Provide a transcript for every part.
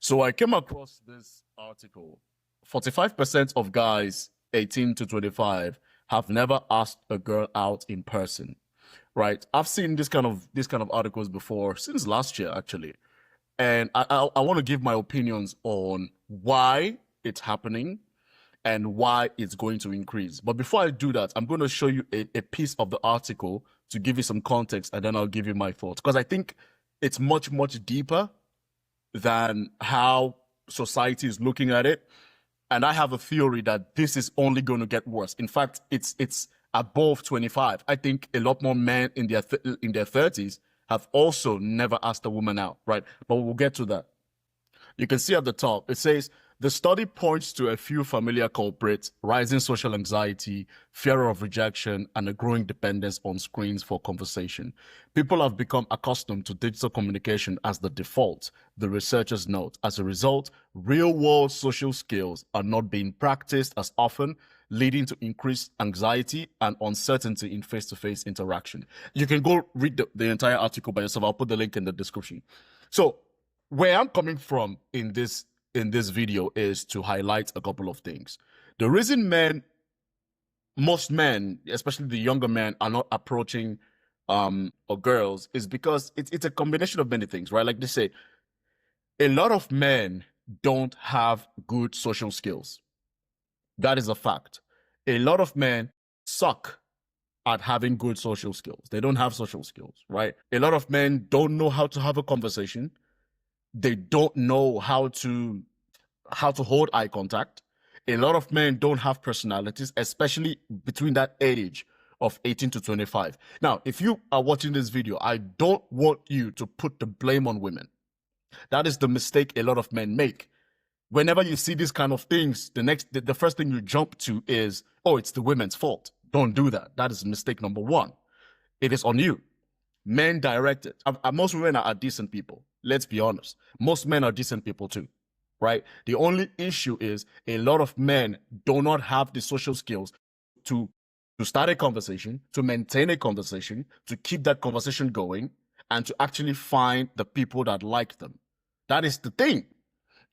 So I came across this article. 45% of guys 18 to 25 have never asked a girl out in person, right? I've seen this kind of articles before since last year actually. And I want to give my opinions on why it's happening and why it's going to increase. But before I do that, I'm going to show you a piece of the article to give you some context, and then I'll give you my thoughts. Because I think it's much, much deeper than how society is looking at it. And I have a theory that this is only going to get worse. In fact, it's above 25. I think a lot more men in their 30s have also never asked a woman out, right? But we'll get to that. You can see at the top, it says, the study points to a few familiar culprits: rising social anxiety, fear of rejection, and a growing dependence on screens for conversation. People have become accustomed to digital communication as the default, the researchers note. As a result, real-world social skills are not being practiced as often, leading to increased anxiety and uncertainty in face-to-face interaction. You can go read the entire article by yourself. I'll put the link in the description. So where I'm coming from in this video is to highlight a couple of things. The reason most men, especially the younger men, are not approaching or girls is because it's a combination of many things, right? Like they say, a lot of men don't have good social skills. That is a fact. A lot of men suck at having good social skills. They don't have social skills, right? A lot of men don't know how to have a conversation. They don't know how to hold eye contact. A lot of men don't have personalities, especially between that age of 18 to 25. Now, if you are watching this video, I don't want you to put the blame on women. That is the mistake a lot of men make. Whenever you see these kind of things, the first thing you jump to is, oh, it's the women's fault. Don't do that. That is mistake number one. It is on you. Men direct it. Most women are decent people. Let's be honest. Most men are decent people too, right? The only issue is a lot of men do not have the social skills to start a conversation, to maintain a conversation, to keep that conversation going, and to actually find the people that like them. That is the thing.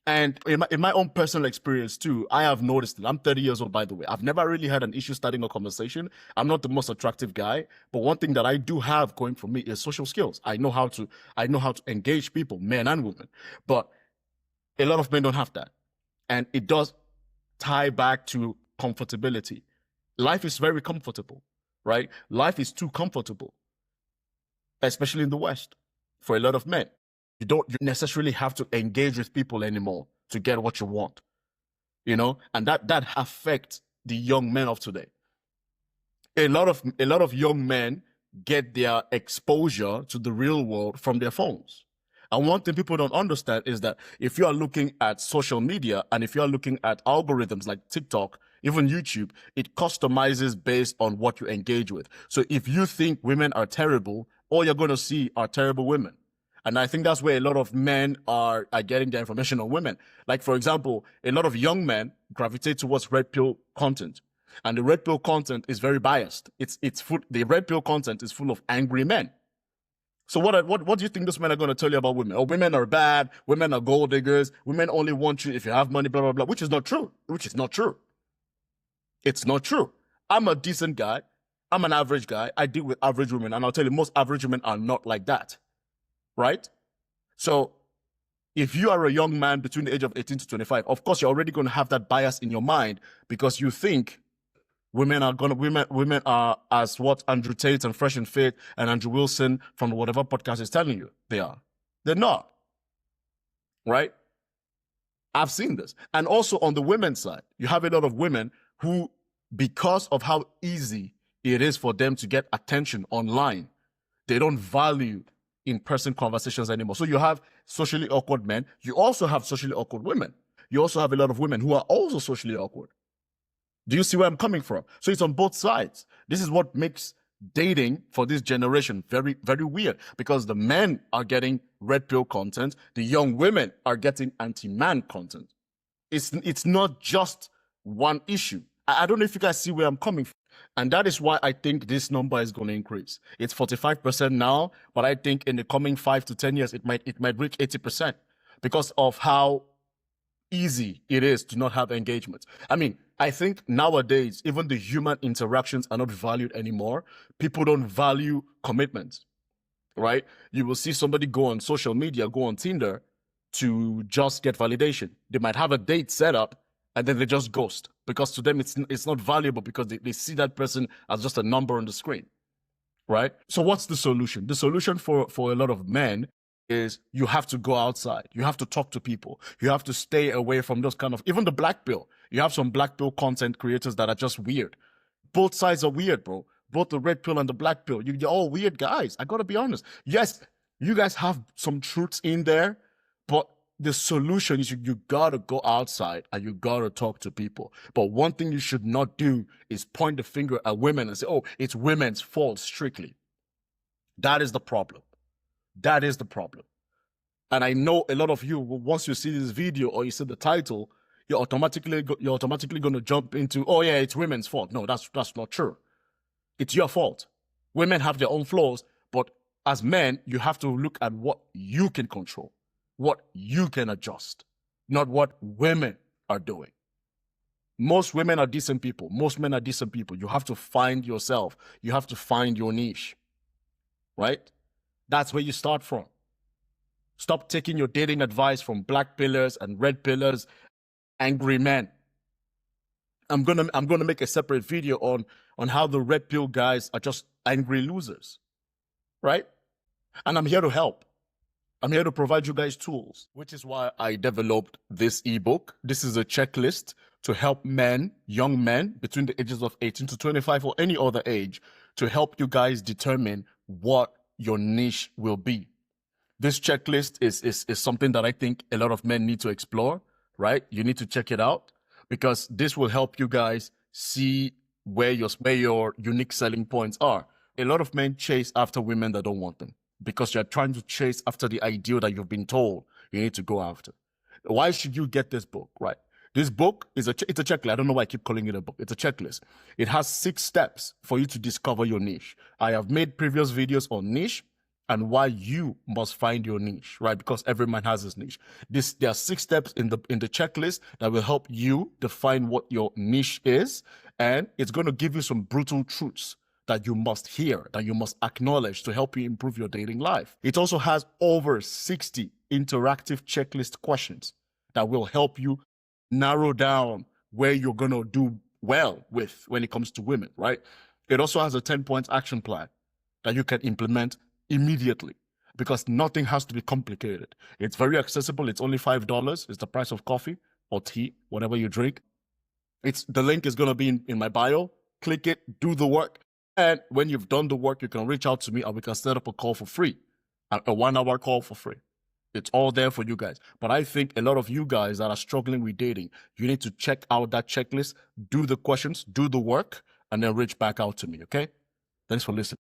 And in my own personal experience too, I have noticed it. I'm 30 years old, by the way. I've never really had an issue starting a conversation. I'm not the most attractive guy, but one thing that I do have going for me is social skills. I know how to engage people, men and women. But a lot of men don't have that. And it does tie back to comfortability. Life is very comfortable, right? Life is too comfortable, especially in the West, for a lot of men. You don't necessarily have to engage with people anymore to get what you want, and that affects the young men of today. A lot of young men get their exposure to the real world from their phones. And one thing people don't understand is that if you are looking at social media and if you are looking at algorithms like TikTok, even YouTube, it customizes based on what you engage with. So if you think women are terrible, all you're going to see are terrible women. And I think that's where a lot of men are getting their information on women. Like, for example, a lot of young men gravitate towards red pill content. And the red pill content is very biased. The red pill content is full of angry men. So what do you think those men are going to tell you about women? Oh, women are bad. Women are gold diggers. Women only want you if you have money, blah, blah, blah, which is not true. It's not true. I'm a decent guy. I'm an average guy. I deal with average women. And I'll tell you, most average women are not like that. Right? So if you are a young man between the age of 18 to 25, of course, you're already going to have that bias in your mind because you think women are as what Andrew Tate and Fresh and Fit and Andrew Wilson from whatever podcast is telling you they are. They're not. Right? I've seen this. And also on the women's side, you have a lot of women who, because of how easy it is for them to get attention online, they don't value in-person conversations anymore. So you have socially awkward men. You also have socially awkward women. You also have a lot of women who are also socially awkward. Do you see where I'm coming from? So it's on both sides. This is what makes dating for this generation very, very weird, because the men are getting red pill content. The young women are getting anti-man content. It's not just one issue. I don't know if you guys see where I'm coming from. And that is why I think this number is going to increase. It's 45% now, but I think in the coming 5 to 10 years, it might reach 80%. because of how easy it is to not have engagement. I mean, I think nowadays, even the human interactions are not valued anymore. People don't value commitment, right? You will see somebody go on social media, go on Tinder to just get validation. They might have a date set up and then they just ghost because to them it's not valuable because they see that person as just a number on the screen, right? So what's the solution? The solution for a lot of men is you have to go outside. You have to talk to people. You have to stay away from those kind of, even the black pill. You have some black pill content creators that are just weird. Both sides are weird, bro. Both the red pill and the black pill. You're all weird guys. I gotta be honest. Yes, you guys have some truths in there, but the solution is you gotta go outside and you gotta talk to people. But one thing you should not do is point the finger at women and say, oh, it's women's fault strictly. That is the problem. That is the problem. And I know a lot of you, once you see this video or you see the title, you're automatically going to jump into, oh yeah, it's women's fault. No, that's not true. It's your fault. Women have their own flaws, but as men, you have to look at what you can control, what you can adjust, not what women are doing. Most women are decent people. Most men are decent people. You have to find yourself. You have to find your niche, right? That's where you start from. Stop taking your dating advice from black pillars and red pillars, angry men. I'm gonna make a separate video on how the red pill guys are just angry losers, right? And I'm here to help. I'm here to provide you guys tools, which is why I developed this ebook. This is a checklist to help men, young men between the ages of 18 to 25 or any other age, to help you guys determine what your niche will be. This checklist is something that I think a lot of men need to explore, right? You need to check it out because this will help you guys see where your unique selling points are. A lot of men chase after women that don't want them because you're trying to chase after the ideal that you've been told you need to go after. Why should you get this book, right? This book is it's a checklist. I don't know why I keep calling it a book. It's a checklist. It has 6 steps for you to discover your niche. I have made previous videos on niche and why you must find your niche, right? Because every man has his niche. There are 6 steps in the checklist that will help you define what your niche is, and it's going to give you some brutal truths that you must hear, that you must acknowledge to help you improve your dating life. It also has over 60 interactive checklist questions that will help you narrow down where you're going to do well with when it comes to women, right? It also has a 10-point action plan that you can implement immediately because nothing has to be complicated. It's very accessible. It's only $5. It's the price of coffee or tea, whatever you drink. The link is going to be in my bio. Click it, do the work. And when you've done the work, you can reach out to me and we can set up a call for free, a 1-hour call for free. It's all there for you guys. But I think a lot of you guys that are struggling with dating, you need to check out that checklist, do the questions, do the work, and then reach back out to me, okay? Thanks for listening.